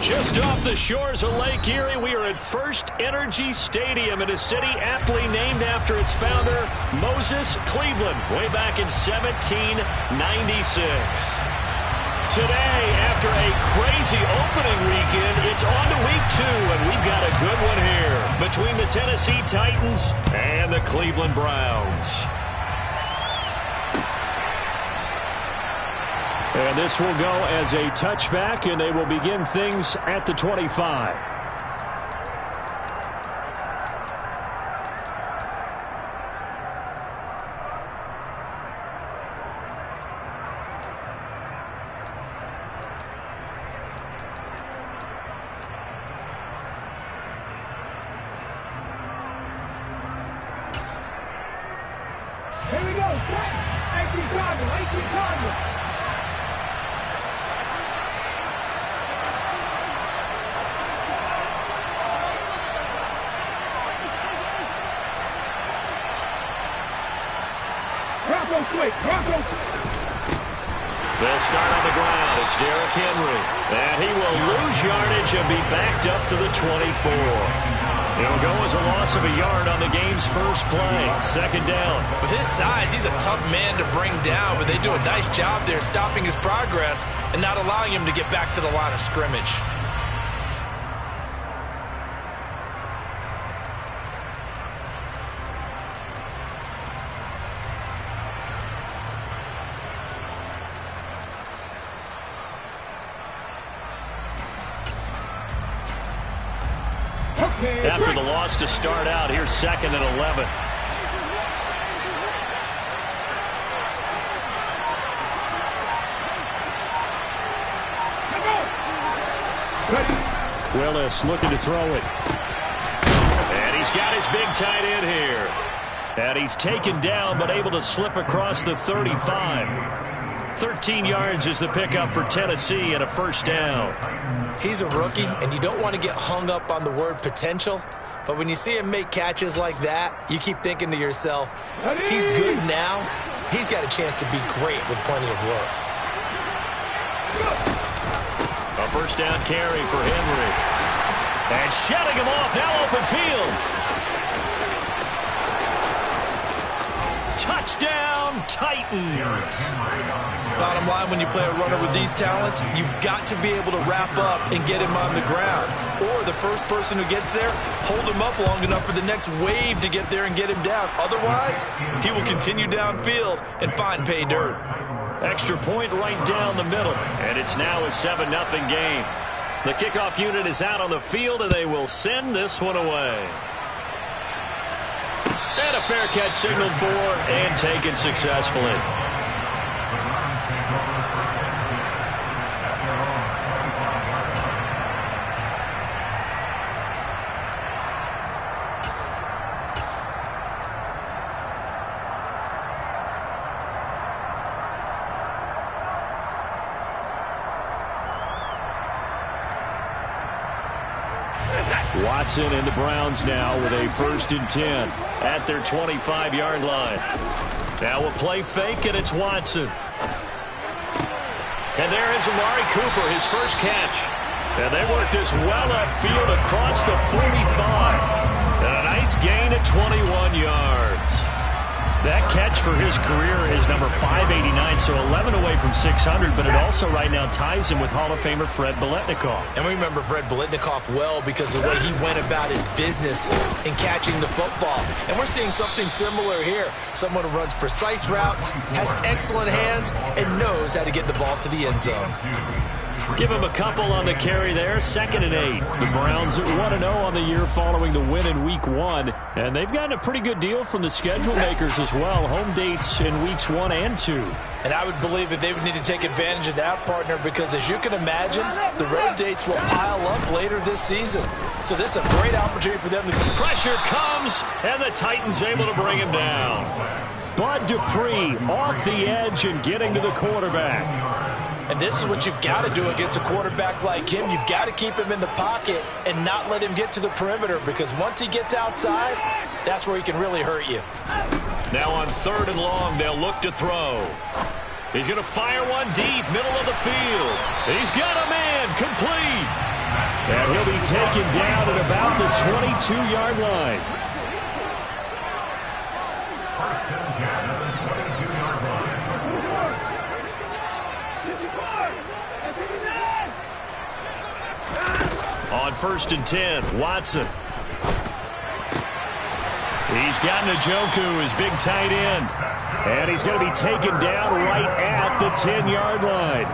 Just off the shores of Lake Erie, we are at First Energy Stadium in a city aptly named after its founder, Moses Cleveland, way back in 1796. Today, after a crazy opening weekend, it's on to week 2, and we've got a good one here between the Tennessee Titans and the Cleveland Browns. And this will go as a touchback, and they will begin things at the 25. Here we go, set! 18 Cardinals. Quick, Bronco. They'll start on the ground. It's Derrick Henry. And he will lose yardage and be backed up to the 24. It'll go as a loss of a yard on the game's first play. Second down. With his size, he's a tough man to bring down, but they do a nice job there stopping his progress and not allowing him to get back to the line of scrimmage. After the loss to start out, here's 2nd and 11. Willis looking to throw it. And he's got his big tight end here. And he's taken down but able to slip across the 35. 13 yards is the pickup for Tennessee and a first down. He's a rookie, and you don't want to get hung up on the word potential. But when you see him make catches like that, you keep thinking to yourself, he's good now. He's got a chance to be great with plenty of work. A first down carry for Henry. And shutting him off, now open field. Touchdown, Titans. Bottom line, when you play a runner with these talents, you've got to be able to wrap up and get him on the ground. Or the first person who gets there, hold him up long enough for the next wave to get there and get him down. Otherwise, he will continue downfield and find pay dirt. Extra point right down the middle. And it's now a 7-0 game. The kickoff unit is out on the field, and they will send this one away. And a fair catch signaled for and taken successfully. Watson and the Browns now with a 1st and 10 at their 25-yard line. Now a play fake, and it's Watson. And there is Amari Cooper, his first catch. And they work this well upfield across the 45. And a nice gain at 21 yards. That catch for his career is number 589, so 11 away from 600, but it also right now ties him with Hall of Famer Fred Biletnikoff. And we remember Fred Biletnikoff well because of the way he went about his business in catching the football. And we're seeing something similar here. Someone who runs precise routes, has excellent hands, and knows how to get the ball to the end zone. Give him a couple on the carry there. 2nd and 8. The Browns at 1-0 on the year following the win in Week 1. And they've gotten a pretty good deal from the schedule makers as well. Home dates in Weeks 1 and 2. And I would believe that they would need to take advantage of that, partner, because as you can imagine, the road dates will pile up later this season. So this is a great opportunity for them to... Pressure comes, and the Titans able to bring him down. Bud Dupree off the edge and getting to the quarterback. And this is what you've got to do against a quarterback like him. You've got to keep him in the pocket and not let him get to the perimeter, because once he gets outside, that's where he can really hurt you. Now on 3rd and long, they'll look to throw. He's going to fire one deep, middle of the field. He's got a man, complete. And he'll be taken down at about the 22-yard line. On 1st and 10, Watson. He's got Njoku, his big tight end. And he's going to be taken down right at the 10-yard line.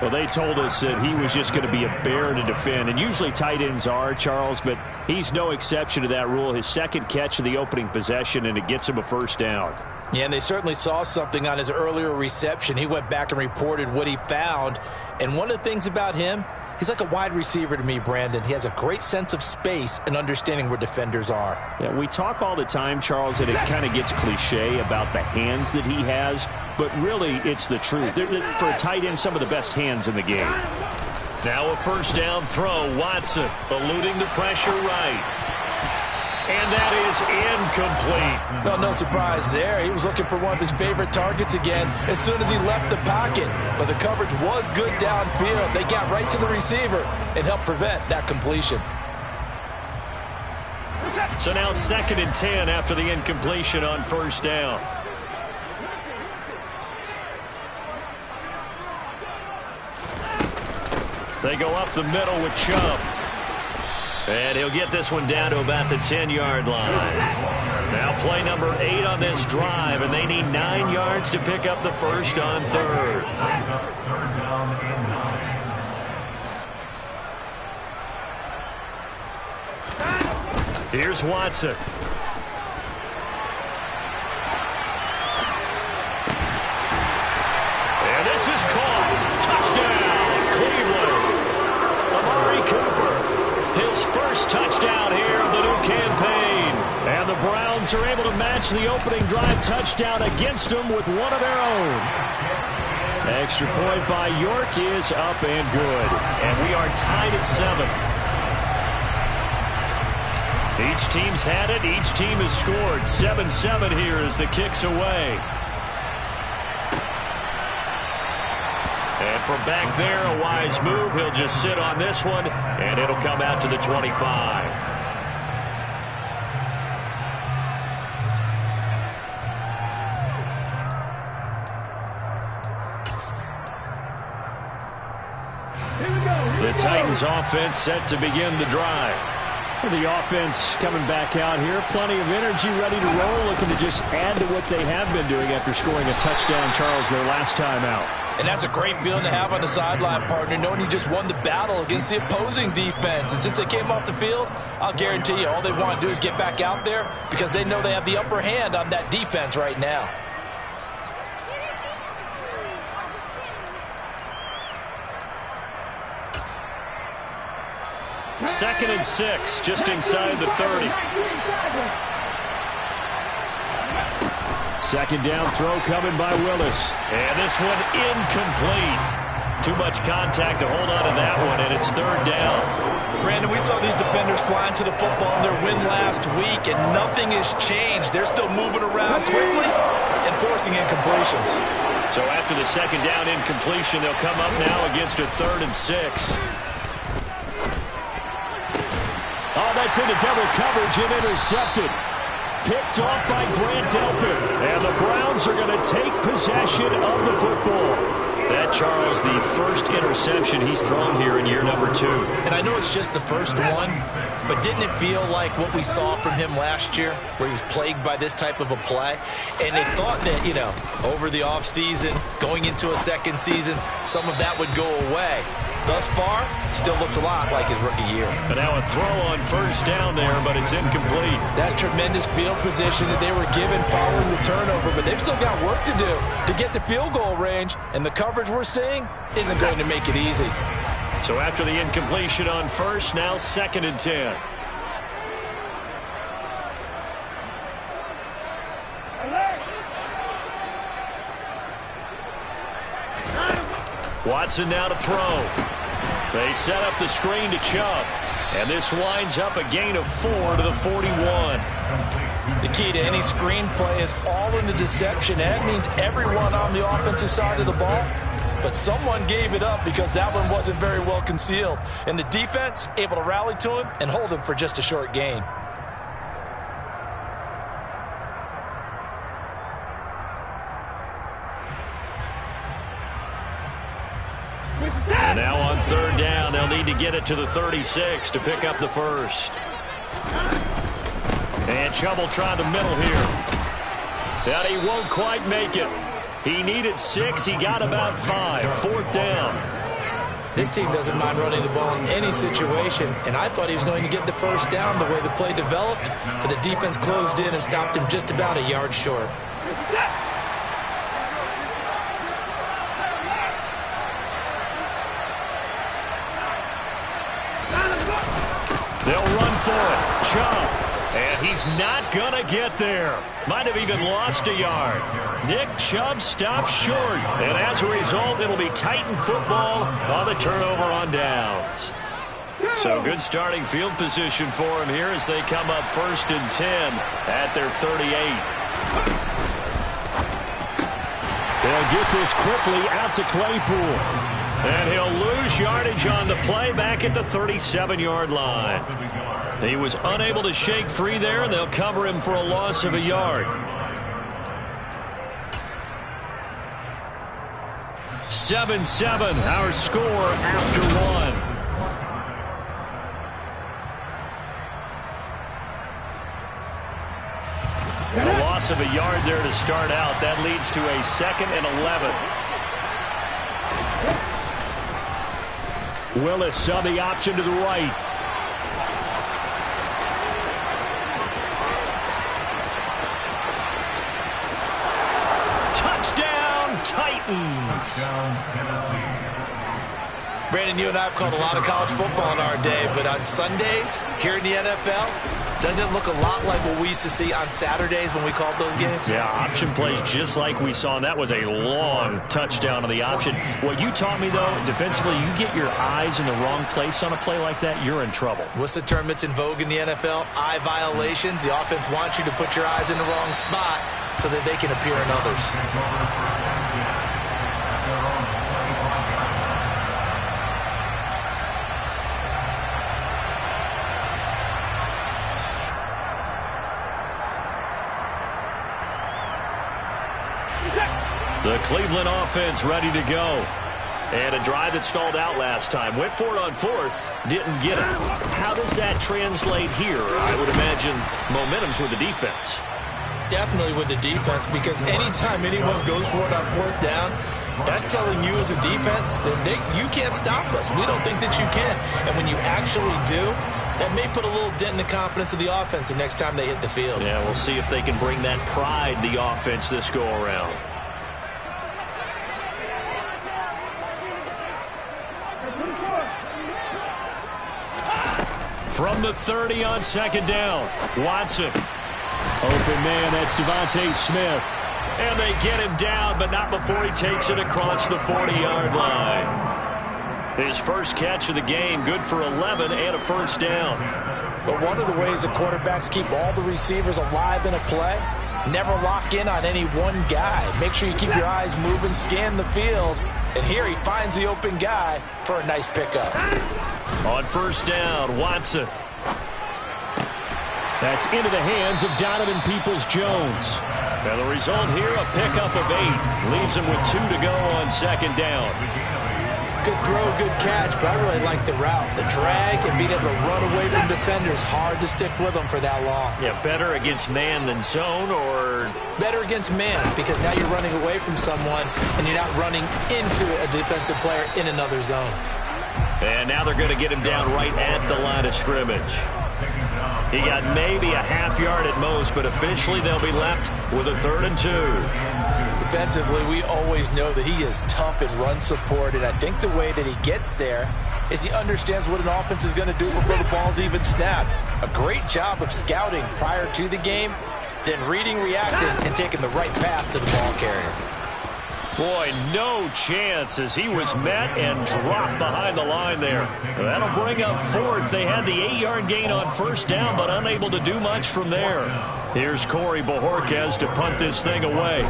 Well, they told us that he was just going to be a bear to defend. And usually tight ends are, Charles, but he's no exception to that rule. His second catch of the opening possession, and it gets him a first down. Yeah, and they certainly saw something on his earlier reception. He went back and reported what he found. And one of the things about him, he's like a wide receiver to me, Brandon. He has a great sense of space and understanding where defenders are. Yeah, we talk all the time, Charles, and it kind of gets cliche about the hands that he has, but really it's the truth. For a tight end, some of the best hands in the game. Now a first down throw. Watson eluding the pressure right. And that is incomplete. Well, no surprise there. He was looking for one of his favorite targets again as soon as he left the pocket. But the coverage was good downfield. They got right to the receiver and helped prevent that completion. So now 2nd and 10 after the incompletion on first down. They go up the middle with Chubb. And he'll get this one down to about the 10-yard line. Now play number 8 on this drive, and they need 9 yards to pick up the first on 3rd. Here's Watson. And this is caught. Touchdown, Cleveland. Amari Cooper. His first touchdown here of the new campaign. And the Browns are able to match the opening drive touchdown against them with one of their own. Extra point by York is up and good. And we are tied at 7. Each team's had it. Each team has scored. 7-7 here as the kick's away. And from back there, a wise move. He'll just sit on this one, and it'll come out to the 25. The Titans offense set to begin the drive. The offense coming back out here. Plenty of energy, ready to roll, looking to just add to what they have been doing after scoring a touchdown, Charles, their last time out. And that's a great feeling to have on the sideline, partner, knowing you just won the battle against the opposing defense. And since they came off the field, I'll guarantee you all they want to do is get back out there because they know they have the upper hand on that defense right now. Second and 6, just inside the 30. Second down throw coming by Willis. And this one incomplete. Too much contact to hold on to that one, and it's 3rd down. Brandon, we saw these defenders flying to the football in their win last week, and nothing has changed. They're still moving around quickly and forcing incompletions. So after the second down incompletion, they'll come up now against a 3rd and 6. Oh, that's into double coverage and intercepted. Picked off by Grant Delpit. And the Browns are going to take possession of the football. That, Charles, the first interception he's thrown here in year number 2. And I know it's just the first one, but didn't it feel like what we saw from him last year, where he was plagued by this type of a play? And they thought that, you know, over the offseason, going into a second season, some of that would go away. Thus far, still looks a lot like his rookie year. But now a throw on first down there, but it's incomplete. That tremendous field position that they were given following the turnover, but they've still got work to do to get to field goal range, and the coverage we're seeing isn't going to make it easy. So after the incompletion on first, now 2nd and 10. Watson now to throw. They set up the screen to Chubb. And this winds up a gain of 4 to the 41. The key to any screen play is all in the deception. That means everyone on the offensive side of the ball but someone gave it up because that one wasn't very well concealed. And the defense able to rally to him and hold him for just a short gain. And now on third down, they'll need to get it to the 36 to pick up the first. And trouble trying the middle here. And he won't quite make it. He needed 6. He got about 5. Fourth down. This team doesn't mind running the ball in any situation, and I thought he was going to get the first down the way the play developed, but the defense closed in and stopped him just about a yard short. They'll run for it. Chubb. And he's not going to get there. Might have even lost a yard. Nick Chubb stops short. And as a result, it'll be Titan football on the turnover on downs. So good starting field position for him here as they come up 1st and 10 at their 38. They'll get this quickly out to Claypool. And he'll lose yardage on the play back at the 37-yard line. He was unable to shake free there, and they'll cover him for a loss of a yard. 7-7, our score after 1. A loss of a yard there to start out. That leads to a 2nd and 11. Willis on the option to the right. Touchdown, Titans. Brandon, you and I have called a lot of college football in our day, but on Sundays here in the NFL, doesn't it look a lot like what we used to see on Saturdays when we called those games? Yeah, option plays just like we saw, and that was a long touchdown on the option. What you taught me, though, defensively, you get your eyes in the wrong place on a play like that, you're in trouble. What's the term that's in vogue in the NFL? Eye violations. The offense wants you to put your eyes in the wrong spot so that they can appear in others. The Cleveland offense ready to go. And a drive that stalled out last time. Went for it on 4th. Didn't get it. How does that translate here? I would imagine momentum's with the defense. Definitely with the defense, because anytime anyone goes for it on 4th down, that's telling you as a defense that you can't stop us. We don't think that you can. And when you actually do, that may put a little dent in the confidence of the offense the next time they hit the field. Yeah, we'll see if they can bring that pride the offense this go around. From the 30 on 2nd down, Watson. Open man, that's Devontae Smith. And they get him down, but not before he takes it across the 40-yard line. His first catch of the game, good for 11 and a first down. But one of the ways the quarterbacks keep all the receivers alive in a play, never lock in on any one guy. Make sure you keep your eyes moving, scan the field. And here he finds the open guy for a nice pickup. On first down, Watson. That's into the hands of Donovan Peoples-Jones. And the result here, a pickup of 8. Leaves him with 2 to go on 2nd down. Good throw, good catch, but I really like the route. The drag and being able to run away from defenders, hard to stick with them for that long. Yeah, better against man than zone, or? Better against man, because now you're running away from someone and you're not running into a defensive player in another zone. And now they're going to get him down right at the line of scrimmage. He got maybe a half yard at most, but officially they'll be left with a 3rd and 2. Defensively, we always know that he is tough in run support, and I think the way that he gets there is he understands what an offense is going to do before the ball's even snapped. A great job of scouting prior to the game, then reading, reacting, and taking the right path to the ball carrier. Boy, no chance as he was met and dropped behind the line there. That'll bring up 4th. They had the 8-yard gain on first down, but unable to do much from there. Here's Corey Bojorquez to punt this thing away.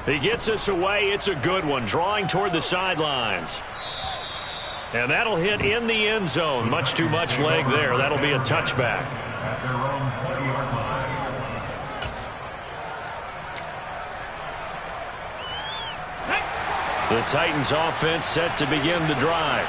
He gets us away. It's a good one, drawing toward the sidelines. And that'll hit in the end zone. Much too much leg there. That'll be a touchback. At their own 20-yard line. The Titans offense set to begin the drive.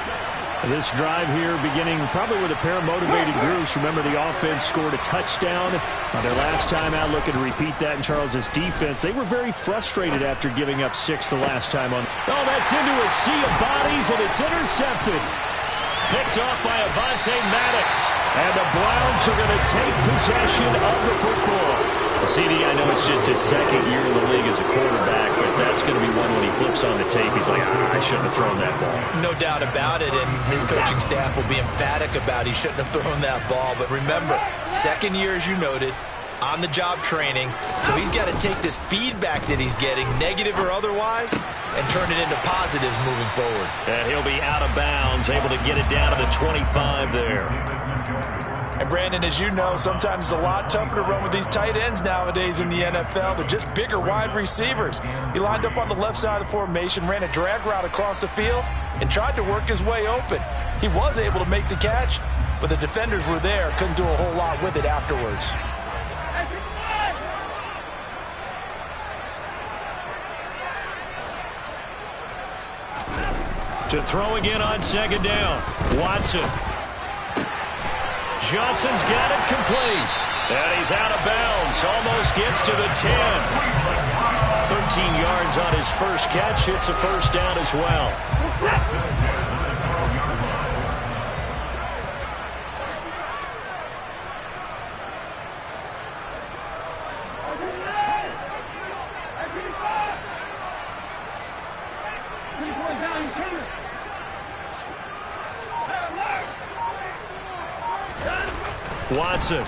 This drive here beginning probably with a pair of motivated groups. Remember, the offense scored a touchdown on their last time out. Looking to repeat that in Charles's defense. They were very frustrated after giving up 6 the last time on. Oh, that's into a sea of bodies, and it's intercepted. Picked off by Avonte Maddox. And the Browns are going to take possession of the football. CD, I know it's just his second year in the league as a quarterback, but that's going to be one when he flips on the tape. He's like, I shouldn't have thrown that ball. No doubt about it, and his coaching staff will be emphatic about he shouldn't have thrown that ball. But remember, second year, as you noted, on-the-job training, so he's got to take this feedback that he's getting, negative or otherwise, and turn it into positives moving forward. And he'll be out of bounds, able to get it down to the 25 there. And Brandon, as you know, sometimes it's a lot tougher to run with these tight ends nowadays in the NFL. They're just bigger wide receivers. He lined up on the left side of the formation, ran a drag route across the field, and tried to work his way open. He was able to make the catch, but the defenders were there, couldn't do a whole lot with it afterwards. To throw again on second down. Watson. Johnson's got it complete. And he's out of bounds. Almost gets to the 10. 13 yards on his first catch. It's a first down as well. Watson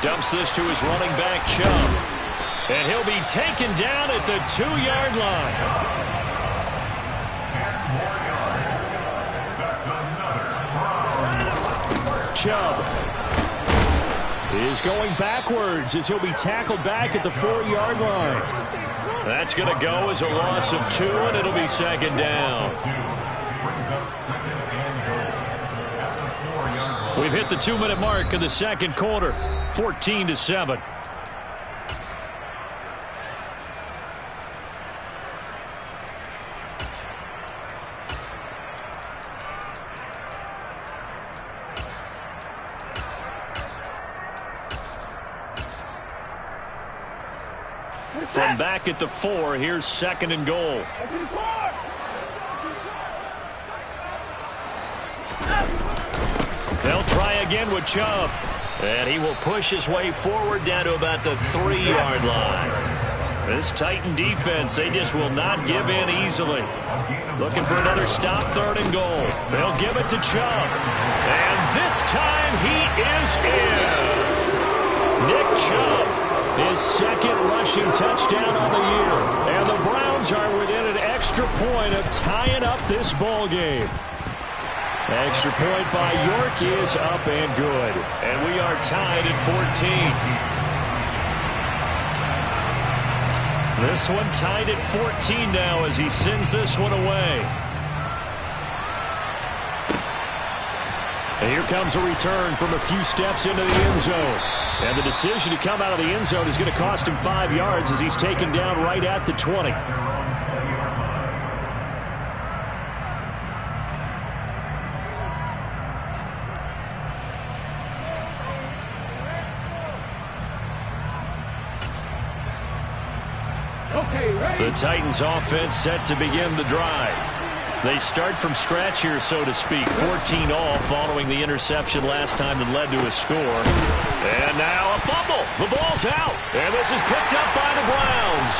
dumps this to his running back, Chubb. And he'll be taken down at the 2-yard line. Chubb is going backwards as he'll be tackled back at the 4-yard line. That's going to go as a loss of 2, and it'll be second down. We've hit the 2-minute mark of the second quarter, 14-7. From back at the 4, here's second and goal. They'll try again with Chubb. And he will push his way forward down to about the 3-yard line. This Titan defense, they just will not give in easily. Looking for another stop, third and goal. They'll give it to Chubb. And this time he is in. Nick Chubb, his second rushing touchdown on the year. And the Browns are within an extra point of tying up this ball game. Extra point by York is up and good. And we are tied at 14. This one tied at 14 now as he sends this one away. And here comes a return from a few steps into the end zone. And the decision to come out of the end zone is going to cost him 5 yards as he's taken down right at the 20. The Titans offense set to begin the drive. They start from scratch here, so to speak. 14 all following the interception last time that led to a score. And now a fumble. The ball's out. And this is picked up by the Browns.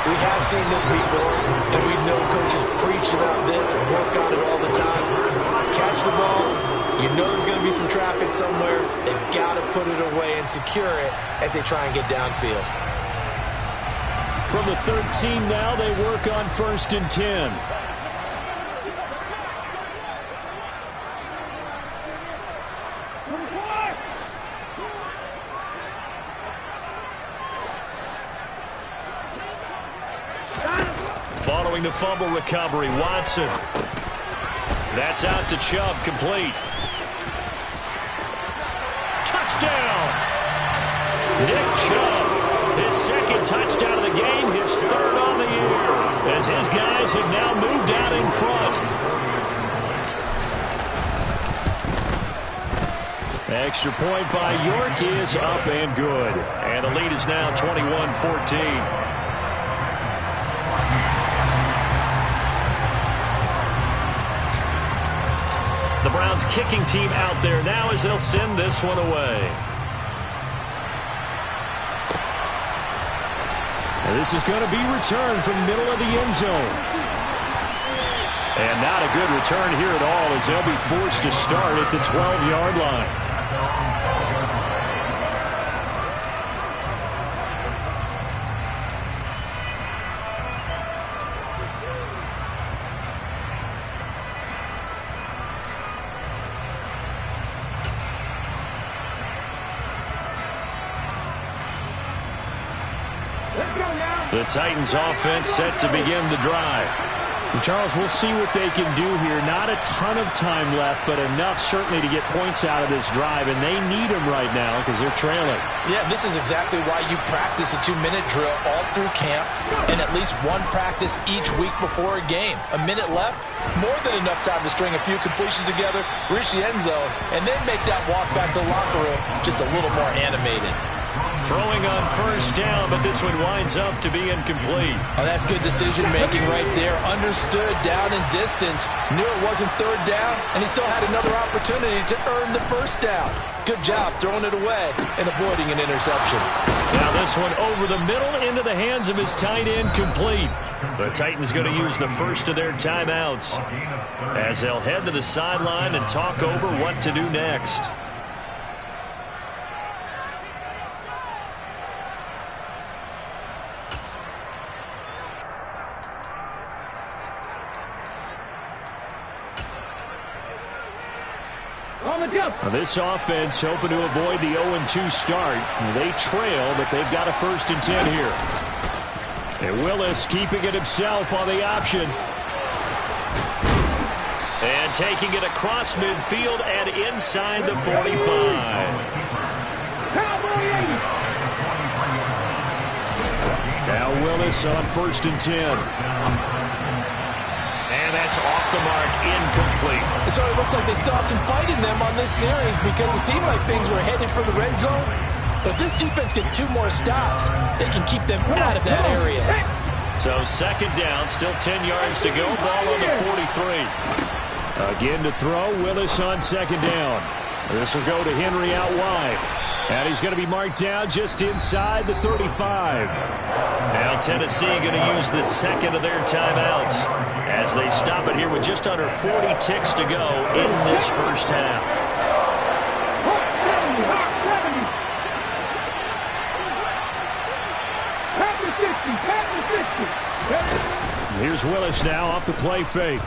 We have seen this before, and we know coaches preach about this and work on it all the time. Catch the ball. You know there's going to be some traffic somewhere. They've got to put it away and secure it as they try and get downfield. From the 13 now, they work on 1st and 10. following the fumble recovery. Watson. That's out to Chubb, complete. Touchdown! Nick Chubb, his second touchdown of the game, his third on the year, as his guys have now moved out in front. Extra point by York is up and good. And the lead is now 21-14. The Browns kicking team out there now as they'll send this one away. And this is going to be returned from middle of the end zone. And not a good return here at all as they'll be forced to start at the 12-yard line. The Titans offense set to begin the drive. And Charles, we'll see what they can do here. Not a ton of time left, but enough certainly to get points out of this drive, and they need them right now because they're trailing. Yeah, this is exactly why you practice a 2-minute drill all through camp and at least one practice each week before a game. A minute left, more than enough time to string a few completions together, reach the end zone, and then make that walk back to the locker room just a little more animated. Throwing on first down, but this one winds up to be incomplete. Oh, that's good decision-making right there. Understood down and distance. Knew it wasn't third down, and he still had another opportunity to earn the first down. Good job throwing it away and avoiding an interception. Now this one over the middle into the hands of his tight end, complete. The Titans going to use the first of their timeouts as they'll head to the sideline and talk over what to do next. Now this offense hoping to avoid the 0-2 start. They trail, but they've got a 1st and 10 here. And Willis keeping it himself on the option. And taking it across midfield and inside the 45. Now Willis on 1st and 10. And that's off the mark, incomplete. So it looks like they still have some fight in them on this series because it seemed like things were headed for the red zone. But if this defense gets 2 more stops, they can keep them out of that area. So 2nd down, still 10 yards to go. Ball on the 43. Again to throw, Willis on 2nd down. This will go to Henry out wide. And he's going to be marked down just inside the 35. Now Tennessee going to use the 2nd of their timeouts as they stop it here with just under 40 ticks to go in this first half. Here's Willis now off the play fake.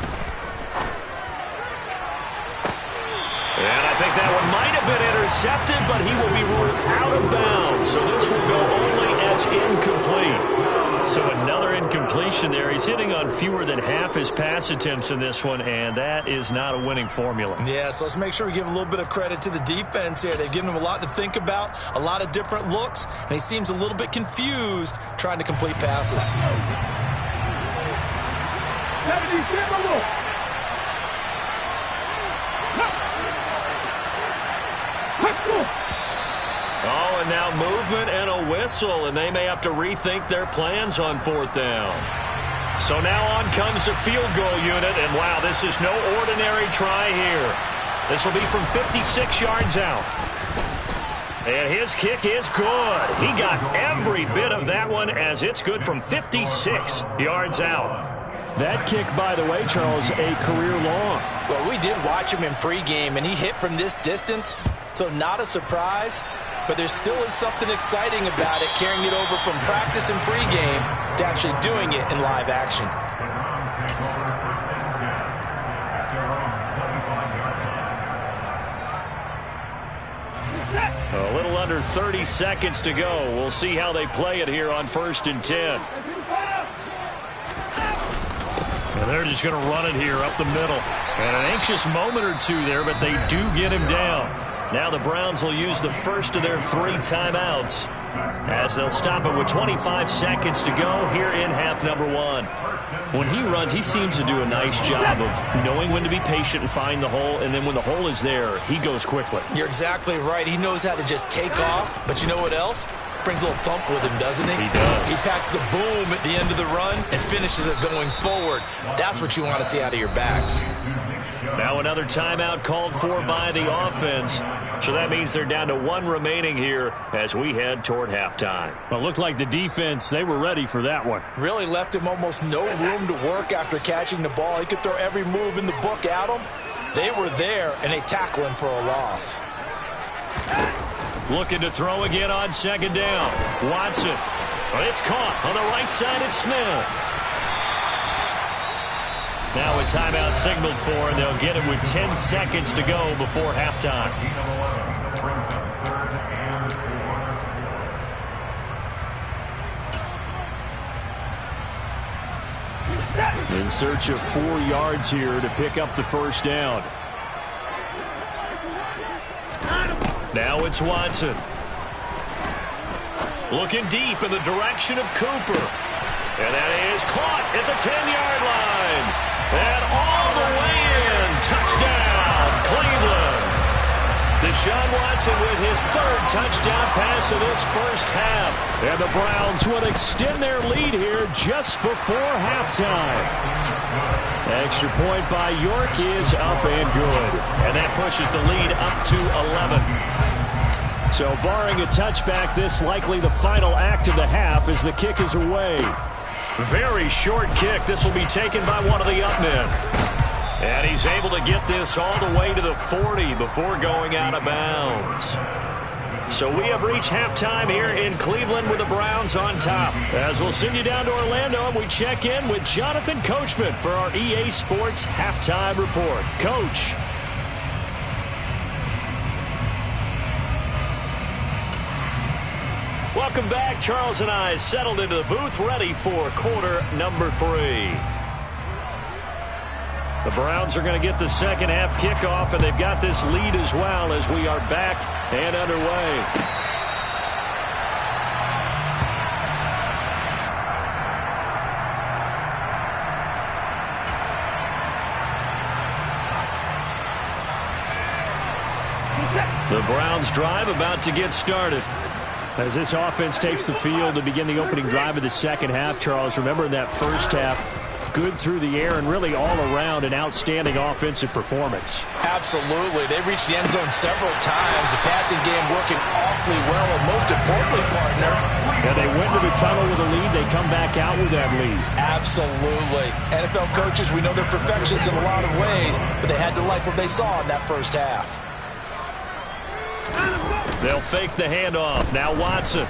And I think that one might have been intercepted, but he will be ruled out of bounds. So this will go only as incomplete. So another incompletion there. He's hitting on fewer than half his pass attempts in this one, and that is not a winning formula. Yeah, so let's make sure we give a little bit of credit to the defense here. They've given him a lot to think about, a lot of different looks, and he seems a little bit confused trying to complete passes. Oh, and now movement and a whistle, and they may have to rethink their plans on 4th down. So now on comes the field goal unit, and wow, this is no ordinary try here. This will be from 56 yards out. And his kick is good. He got every bit of that one as it's good from 56 yards out. That kick, by the way, Charles, a career long. Well, we did watch him in pregame, and he hit from this distance, so not a surprise. But there still is something exciting about it, carrying it over from practice and pregame to actually doing it in live action. A little under 30 seconds to go. We'll see how they play it here on 1st and 10. And they're just going to run it here up the middle. And an anxious moment or two there, but they do get him down. Now the Browns will use the first of their 3 timeouts as they'll stop it with 25 seconds to go here in half number 1. When he runs, he seems to do a nice job of knowing when to be patient and find the hole, and then when the hole is there, he goes quickly. You're exactly right. He knows how to just take off, but you know what else? Brings a little thump with him, doesn't he? He does. He packs the boom at the end of the run and finishes it going forward. That's what you want to see out of your backs. Now another timeout called for by the offense. So that means they're down to 1 remaining here as we head toward halftime. Well, it looked like the defense, they were ready for that one. Really left him almost no room to work after catching the ball. He could throw every move in the book at him. They were there, and they tackle him for a loss. Looking to throw again on 2nd down. Watson. But it's caught on the right side at Smith. Now a timeout signaled for, and they'll get it with 10 seconds to go before halftime. In search of 4 yards here to pick up the first down. Now it's Watson. Looking deep in the direction of Cooper. And that is caught at the 10-yard line. And all the way in. Touchdown, Cleveland. Deshaun Watson with his 3rd touchdown pass of this first half. And the Browns will extend their lead here just before halftime. Extra point by York is up and good. And that pushes the lead up to 11. So barring a touchback, this likely the final act of the half as the kick is away. Very short kick. This will be taken by one of the up men. And he's able to get this all the way to the 40 before going out of bounds. So we have reached halftime here in Cleveland with the Browns on top. As we'll send you down to Orlando, and we check in with Jonathan Coachman for our EA Sports Halftime Report. Coach. Welcome back. Charles and I settled into the booth, ready for quarter number 3. The Browns are going to get the second half kickoff, and they've got this lead as well as we are back and underway. The Browns drive about to get started. As this offense takes the field to begin the opening drive of the second half, Charles, remember in that first half, good through the air and really all around an outstanding offensive performance. Absolutely. They reached the end zone several times. The passing game working awfully well, and most importantly, partner. And they went to the tunnel with a lead. They come back out with that lead. Absolutely. NFL coaches, we know they're perfectionists in a lot of ways, but they had to like what they saw in that first half. They'll fake the handoff. Now Watson.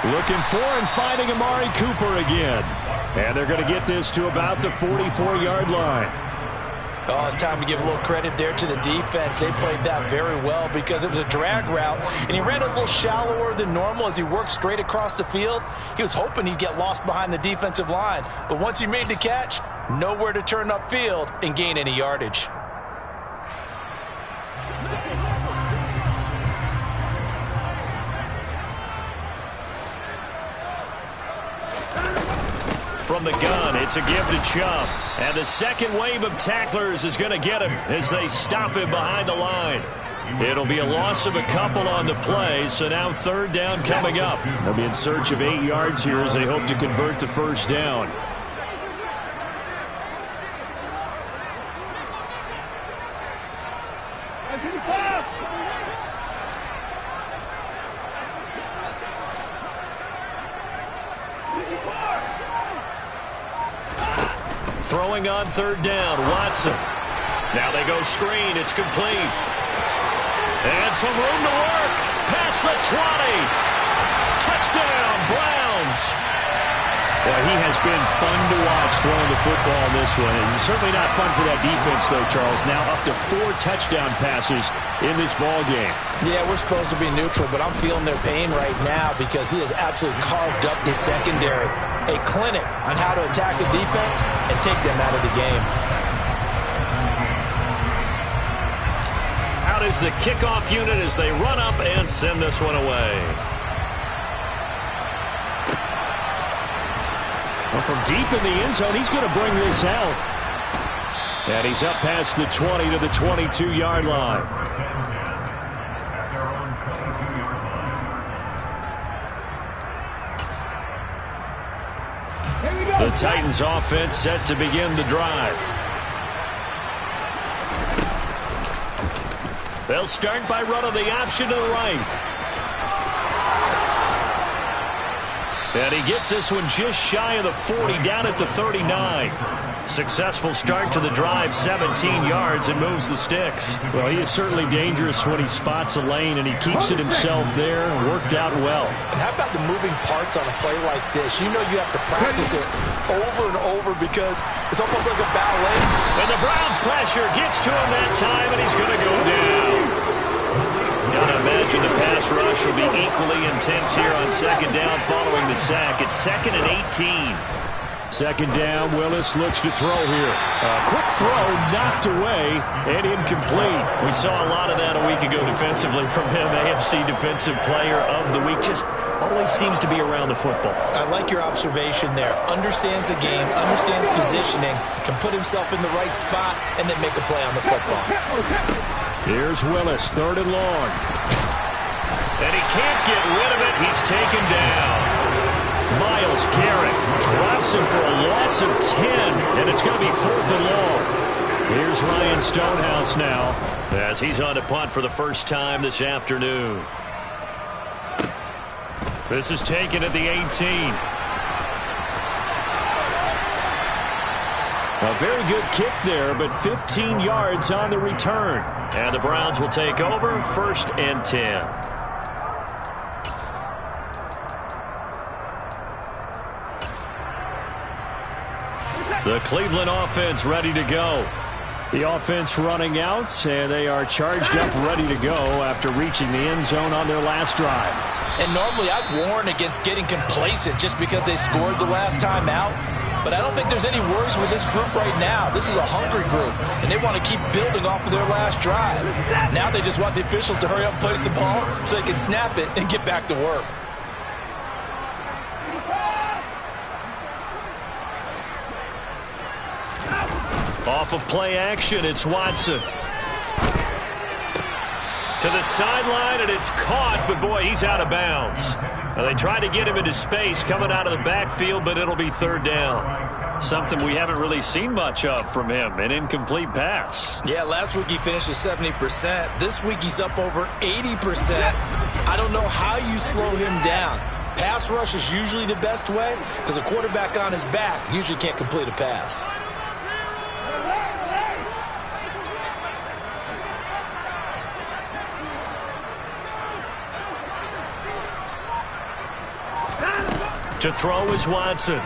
Looking for and finding Amari Cooper again. And they're going to get this to about the 44-yard line. Oh, it's time to give a little credit there to the defense. They played that very well because it was a drag route, and he ran a little shallower than normal as he worked straight across the field. He was hoping he'd get lost behind the defensive line, but once he made the catch, nowhere to turn upfield and gain any yardage. From the gun, it's a give to Chubb. And the second wave of tacklers is going to get him as they stop him behind the line. It'll be a loss of a couple on the play, so now 3rd down coming up. They'll be in search of 8 yards here as they hope to convert the first down. Throwing on 3rd down, Watson. Now they go screen. It's complete. And some room to work. Past the 20. Touchdown, Browns. Well, he has been fun to watch throwing the football in this one. And certainly not fun for that defense, though, Charles. Now up to 4 touchdown passes in this ball game. Yeah, we're supposed to be neutral, but I'm feeling their pain right now because he has absolutely carved up the secondary. a clinic on how to attack a defense and take them out of the game. Out is the kickoff unit as they run up and send this one away. Well, from deep in the end zone, he's going to bring this out. And he's up past the 20 to the 22-yard line. The Titans offense set to begin the drive. They'll start by running the option to the right. And he gets this one just shy of the 40, down at the 39. Successful start to the drive, 17 yards, and moves the sticks. Well, he is certainly dangerous when he spots a lane, and he keeps it himself there. Worked out well. And how about the moving parts on a play like this? You know you have to practice it over and over because it's almost like a ballet. And the Browns' pressure gets to him that time, and he's going to go down. Gotta imagine the pass rush will be equally intense here on second down following the sack. It's 2nd and 18. Second down, Willis looks to throw here. A quick throw knocked away and incomplete. We saw a lot of that a week ago defensively from him. AFC Defensive Player of the Week. Just always seems to be around the football. I like your observation there. Understands the game, understands positioning, can put himself in the right spot, and then make a play on the football. Here's Willis, 3rd and long. And he can't get rid of it. He's taken down. Myles Garrett drops him for a loss of 10, and it's going to be 4th and long. Here's Ryan Stonehouse now, as he's on to punt for the first time this afternoon. This is taken at the 18. A very good kick there, but 15 yards on the return. And the Browns will take over, 1st and 10. The Cleveland offense ready to go. The offense running out, and they are charged up ready to go after reaching the end zone on their last drive. And normally I'd warn against getting complacent just because they scored the last time out. But I don't think there's any worries with this group right now. This is a hungry group, and they want to keep building off of their last drive. Now they just want the officials to hurry up and place the ball so they can snap it and get back to work. Off of play action, it's Watson. To the sideline, and it's caught, but boy, he's out of bounds. Now, they tried to get him into space coming out of the backfield, but it'll be 3rd down. Something we haven't really seen much of from him, an incomplete pass. Yeah, last week he finished at 70%. This week he's up over 80%. I don't know how you slow him down. Pass rush is usually the best way because a quarterback on his back usually can't complete a pass. To throw is Watson. To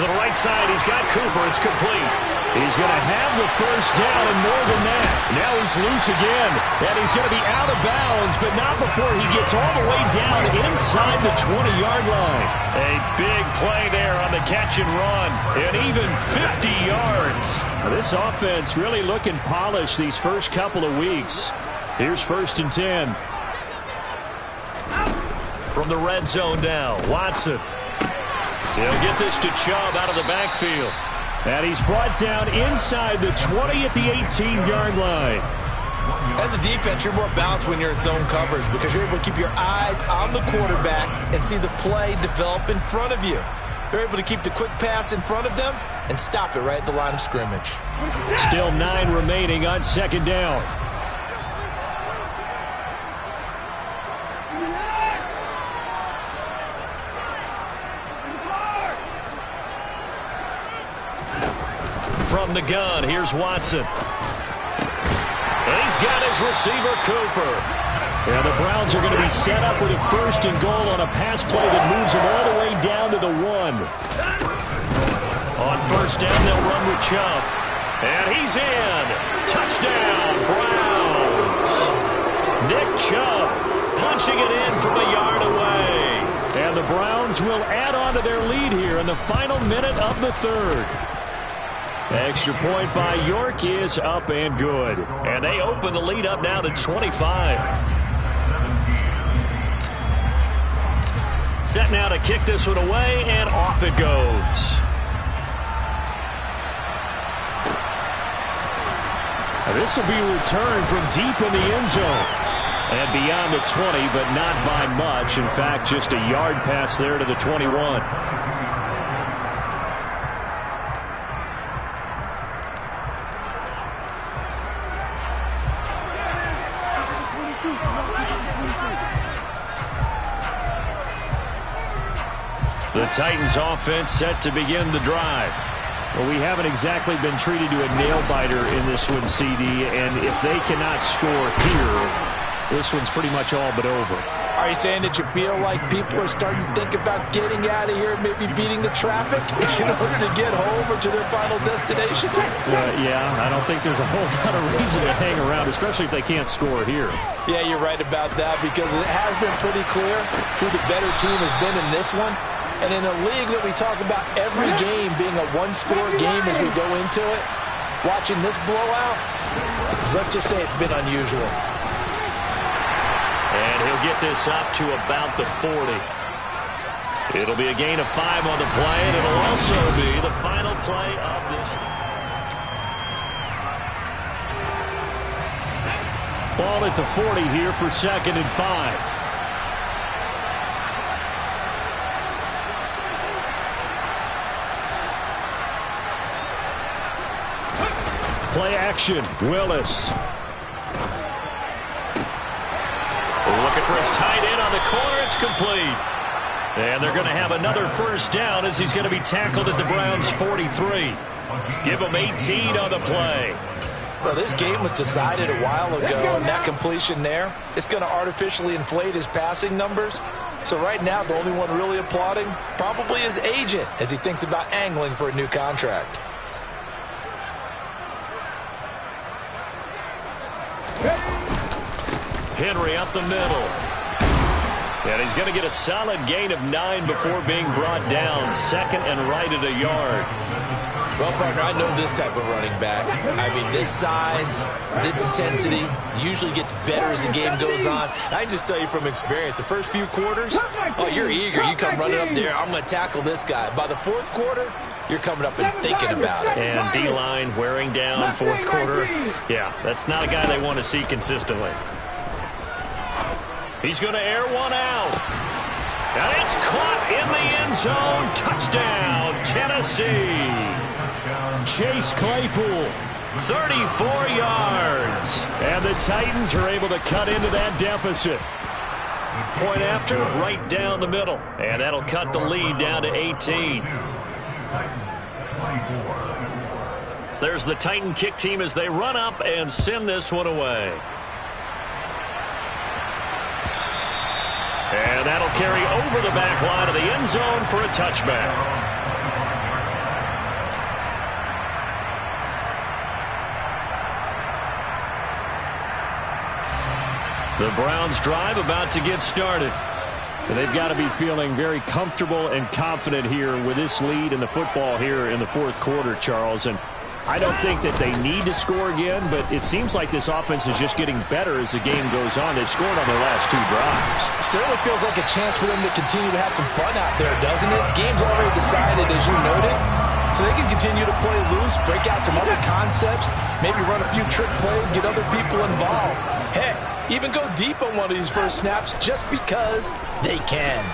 the right side, he's got Cooper. It's complete. He's going to have the first down and more than that. Now he's loose again, and he's going to be out of bounds, but not before he gets all the way down inside the 20-yard line. A big play there on the catch and run, and even 50 yards. Now, this offense really looking polished these first couple of weeks. Here's 1st and 10. From the red zone now, Watson. He'll get this to Chubb out of the backfield. And he's brought down inside the 20 at the 18-yard line. As a defense, you're more balanced when you're in zone coverage because you're able to keep your eyes on the quarterback and see the play develop in front of you. They're able to keep the quick pass in front of them and stop it right at the line of scrimmage. Still 9 remaining on 2nd down. From the gun, here's Watson. And he's got his receiver, Cooper. And the Browns are going to be set up with a 1st and goal on a pass play that moves them all the way down to the 1. On 1st down, they'll run with Chubb. And he's in. Touchdown, Browns. Nick Chubb punching it in from a yard away. And And the Browns will add on to their lead here in the final minute of the third. Extra point by York is up and good. And they open the lead up now to 25. Set now to kick this one away, and off it goes. This will be returned from deep in the end zone. And beyond the 20, but not by much. In fact, just a yard pass there to the 21. The Titans offense set to begin the drive. Well, we haven't exactly been treated to a nail-biter in this one, CD, and if they cannot score here, this one's pretty much all but over. Are you saying that you feel like people are starting to think about getting out of here, maybe beating the traffic in order to get home or to their final destination? Yeah, I don't think there's a whole lot of reason to hang around, especially if they can't score here. Yeah, you're right about that, because it has been pretty clear who the better team has been in this one. And in a league that we talk about every game being a one-score game as we go into it, watching this blowout, let's just say it's been unusual. And he'll get this up to about the 40. It'll be a gain of 5 on the play, and it'll also be the final play of this. Ball at the 40 here for 2nd and 5. Play action, Willis. Looking for his tight end on the corner. It's complete. And they're going to have another first down as he's going to be tackled at the Browns' 43. Give him 18 on the play. Well, this game was decided a while ago, and that completion there, it's going to artificially inflate his passing numbers. So right now, the only one really applauding probably his agent as he thinks about angling for a new contract. Henry up the middle. And he's going to get a solid gain of 9 before being brought down. 2nd and right at a yard. Well, partner, I know this type of running back. I mean, this size, this intensity usually gets better as the game goes on. I can just tell you from experience, the first few quarters, oh, you're eager. You come running up there, I'm going to tackle this guy. By the 4th quarter, you're coming up and thinking about it. And D-line wearing down 4th quarter. Yeah, that's not a guy they want to see consistently. He's going to air one out. And it's caught in the end zone. Touchdown, Tennessee. Chase Claypool, 34 yards. And the Titans are able to cut into that deficit. Point after, right down the middle. And that'll cut the lead down to 18. There's the Titan kick team as they run up and send this one away. And that'll carry over the back line of the end zone for a touchback. The Browns drive about to get started. And they've got to be feeling very comfortable and confident here with this lead in the football here in the 4th quarter, Charles. And I don't think that they need to score again, but it seems like this offense is just getting better as the game goes on. They've scored on their last 2 drives. Certainly feels like a chance for them to continue to have some fun out there, doesn't it? Game's already decided, as you noted, so they can continue to play loose, break out some other concepts, maybe run a few trick plays, get other people involved. Heck, even go deep on one of these first snaps just because they can.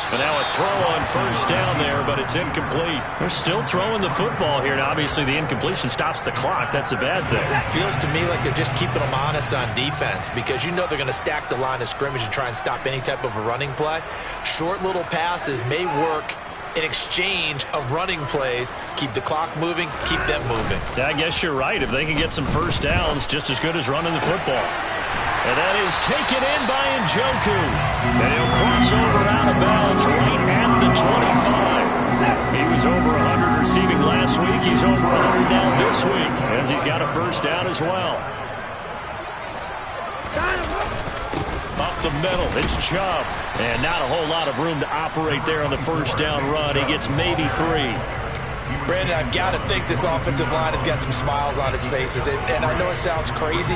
But now a throw on first down there, but it's incomplete. They're still throwing the football here, and obviously the incompletion stops the clock. That's a bad thing. Feels to me like they're just keeping them honest on defense, because you know they're going to stack the line of scrimmage and try and stop any type of a running play. Short little passes may work in exchange of running plays. Keep the clock moving, keep them moving. I guess you're right. If they can get some first downs, just as good as running the football. And that is taken in by Njoku. And he'll cross over out of bounds right at the 25. He was over 100 receiving last week. He's over 100 now this week, as he's got a first down as well. the middle. It's Chubb. And not a whole lot of room to operate there on the first down run. He gets maybe 3. Brandon, I've got to think this offensive line has got some smiles on its faces. And I know it sounds crazy,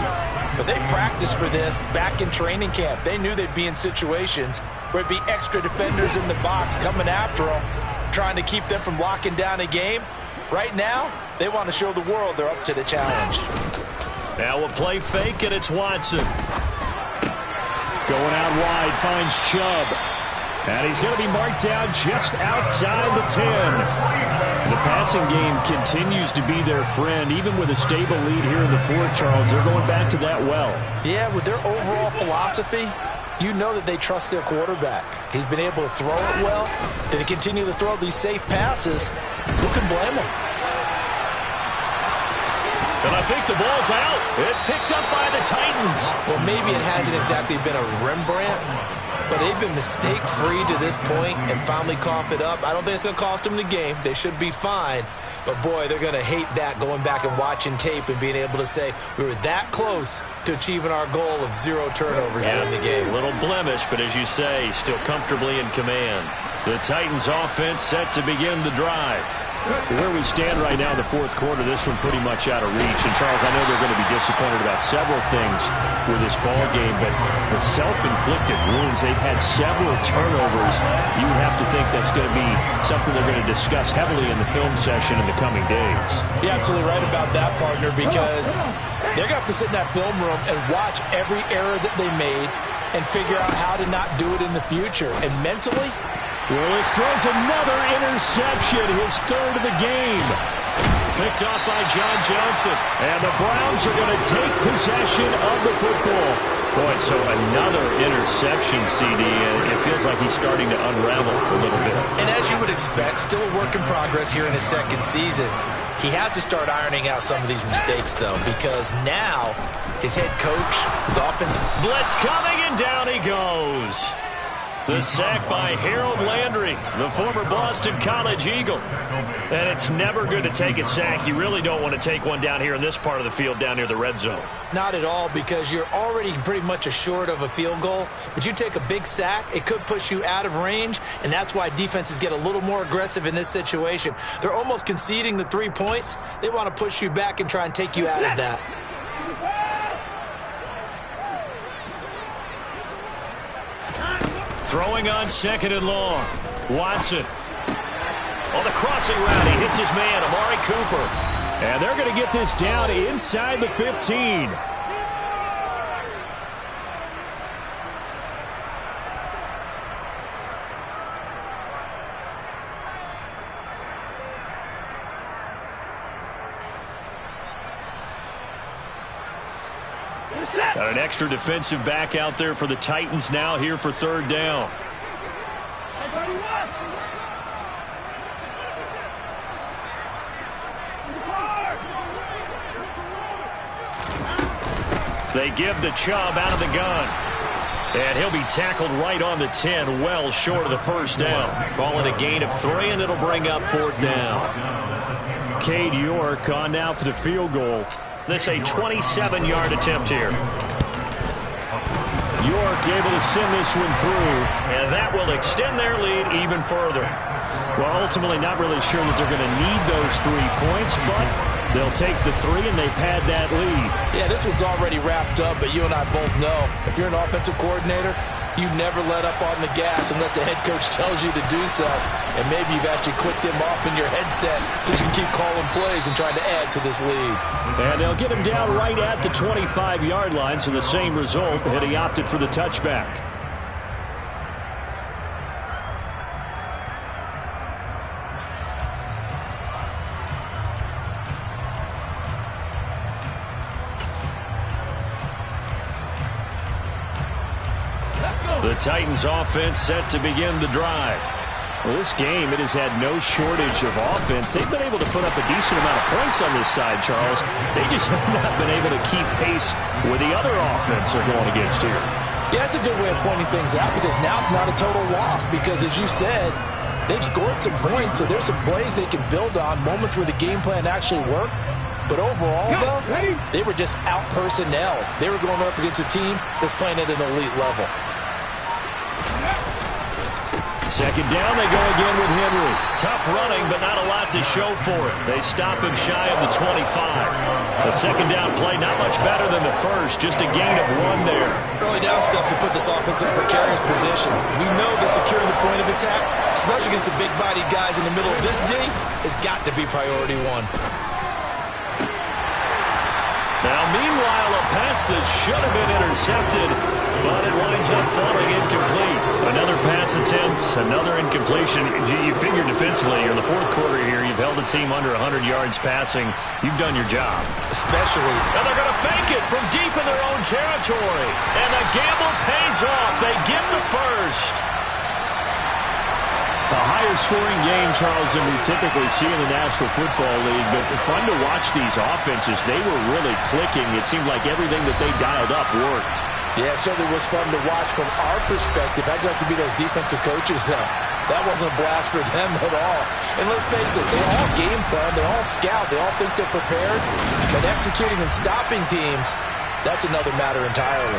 but they practiced for this back in training camp. They knew they'd be in situations where it'd be extra defenders in the box coming after them, trying to keep them from locking down a game. Right now, they want to show the world they're up to the challenge. Now we'll play fake, and it's Watson. Going out wide, finds Chubb. And he's going to be marked down just outside the 10. The passing game continues to be their friend. Even with a stable lead here in the fourth, Charles, they're going back to that well. Yeah, with their overall philosophy, you know that they trust their quarterback. He's been able to throw it well. They continue to throw these safe passes. Who can blame them? And I think the ball's out. It's picked up by the Titans. Well, maybe it hasn't exactly been a Rembrandt, but they've been mistake-free to this point and finally cough it up. I don't think it's going to cost them the game. They should be fine. But, boy, they're going to hate that, going back and watching tape and being able to say we were that close to achieving our goal of 0 turnovers during the game. A little blemish, but as you say, still comfortably in command. The Titans offense set to begin the drive. Where we stand right now in the fourth quarter, this one pretty much out of reach. And, Charles, I know they're going to be disappointed about several things with this ball game, but the self-inflicted wounds, they've had several turnovers. You would have to think that's going to be something they're going to discuss heavily in the film session in the coming days. You're absolutely right about that, partner, because they're going to have to sit in that film room and watch every error that they made and figure out how to not do it in the future. And mentally, Willis throws another interception, his third of the game. Picked off by John Johnson. And the Browns are going to take possession of the football. Boy, so another interception, CD, and it feels like he's starting to unravel a little bit. And as you would expect, still a work in progress here in his second season. He has to start ironing out some of these mistakes, though, because now his head coach, his offensive blitz coming, and down he goes. The sack by Harold Landry, the former Boston College Eagle. And it's never good to take a sack. You really don't want to take one down here in this part of the field, down near the red zone. Not at all, because you're already pretty much assured of a field goal. But you take a big sack, it could push you out of range, and that's why defenses get a little more aggressive in this situation. They're almost conceding the 3 points. They want to push you back and try and take you out of that. Throwing on 2nd and long. Watson. On the crossing route, he hits his man, Amari Cooper. And they're going to get this down inside the 15. Got an extra defensive back out there for the Titans now here for 3rd down. They give the Chubb out of the gun. And he'll be tackled right on the 10, well short of the first down. Ball in a gain of 3, and it'll bring up 4th down. Cade York on now for the field goal. This a 27-yard attempt here. York able to send this one through. And that will extend their lead even further. Well, ultimately not really sure that they're going to need those 3 points, but they'll take the 3 and they've had that lead. Yeah, this one's already wrapped up, but you and I both know if you're an offensive coordinator, you never let up on the gas unless the head coach tells you to do so. And maybe you've actually clicked him off in your headset so you can keep calling plays and trying to add to this lead. And they'll get him down right at the 25-yard line, so the same result, and he opted for the touchback. The Titans offense set to begin the drive. Well, this game, it has had no shortage of offense. They've been able to put up a decent amount of points on this side, Charles. They just have not been able to keep pace with the other offense they're going against here. Yeah, that's a good way of pointing things out, because now it's not a total loss, because as you said, they've scored some points, so there's some plays they can build on, moments where the game plan actually worked. But overall, though, they were just out personnel. They were going up against a team that's playing at an elite level. Second down, they go again with Henry. Tough running, but not a lot to show for it. They stop him shy of the 25. The second down play, not much better than the first, just a gain of 1 there. Early down stuff to put this offense in a precarious position. We know that securing the point of attack, especially against the big-bodied guys in the middle of this D, has got to be priority 1. Now, meanwhile, a pass that should have been intercepted, but it winds up falling incomplete. Another pass attempt, another incompletion. You figure defensively, in the fourth quarter here, you've held the team under 100 yards passing. You've done your job. Especially. And they're going to fake it from deep in their own territory. And the gamble pays off. They get the first. A higher-scoring game, Charles, than we typically see in the National Football League, but fun to watch these offenses. They were really clicking. It seemed like everything that they dialed up worked. Yeah, it certainly was fun to watch from our perspective. I'd like to be those defensive coaches, though. That wasn't a blast for them at all. And let's face it, they all game plan, they all scout, they all think they're prepared. But executing and stopping teams, that's another matter entirely.